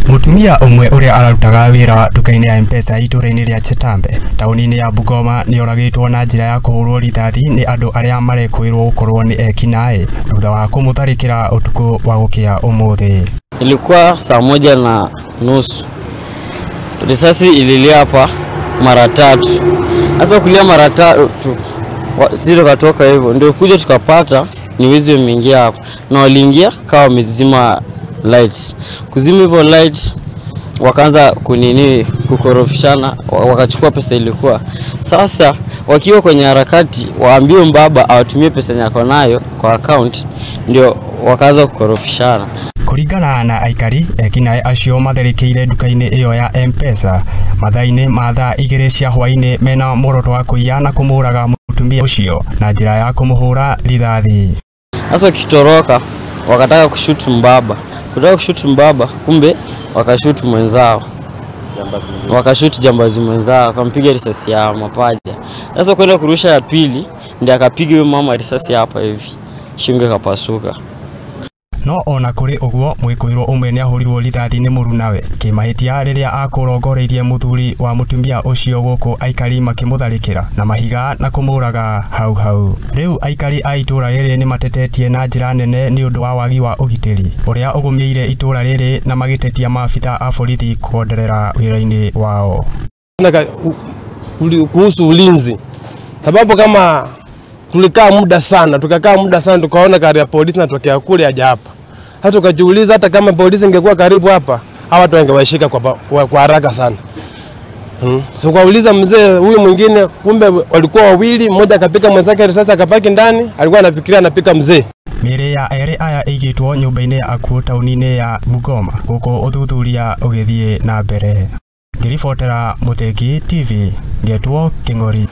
Mutumia umwe uria ararutaga wira Ndukaini ya Pesa Ituura-ini Ria Chetambe tauni-ini ya Bungoma Nioragitwo na njira ya Kuhurwo Rithathi ni andu aria Mareciiririo gukorwo ni Ekinai thutha wa Gutharikira Utuku wa Gukia Umuuthi. Ilikuwa saa 1:30. Risasi ililia hapa mara 3. Sasa kulia mara 3 sisi tukatoka hivyo ndio kuja tukapata ni wezi wameingia hapo na waliingia kawa wamezima lights. Kuzima hivyo lights wakaanza kukorofishana, wakachukua pesa ilikuwa. Sasa wakiwa kwenye harakati waambiwe mbaba awatumie pesa yako nayo kwa account, ndio wakaanza kukorofishana. Kuringana na Aikari, Ekinai acio matherikiire nduka-ini iyo ya Pesa mathaa-ini ma thaa 2 cia hwaini mena muoroto wa kuiya na kumuraga mutumia ucio na njira ya kumuhura rithathi. Sasa kitoroka wakataka kushoot mbaba. Kutaka kushoot mbaba kumbe wakashoot mwenzao. Wakashoot jambazi mwenzao akampiga risasi ya mapaja. Sasa kwenda kurusha ya pili ndiye akapiga huyo mama risasi hapa hivi. Shingo ikapasuka. No ona kuri uguo Guikuirwo Umwe ni ahurirwo rithathi ni murunawe kimahitia riria akurongoreirie muthuri wa mutumia ucio guku Aikari makimutharikira na mahiga na kumuraga hau. Riu Aikari a itura riri Nimatetetie na njira nene ni undu wa wagi wa ugitiri uria ugumieire itura riri na magitetia Maabithaa a Borithi Gukorwo Wiiraini wao. Kuhusu ulinzi, sababu kama tukakaa muda sana tukaona gari ya polisi na tokea kule aje hapa. Hata tukajiuliza hata kama polisi ingekuwa karibu hapa, hawa watu wangewashika kwa haraka sana. So kwauliza mzee huyu mwingine kumbe walikuwa wawili, mmoja akapika mwenzake risasi akapaki ndani, alikuwa anafikiria anapika mzee. Mĩĩrĩ ya erĩ aya ĩigĩtwo nyũmba-inĩ ya akuo tauni-inĩ ya Bungoma gũkũ Uthuthuria ũgĩthiĩ na mbere. Ngĩribotera Mũthingi TV, ngetwo Kĩng'ori.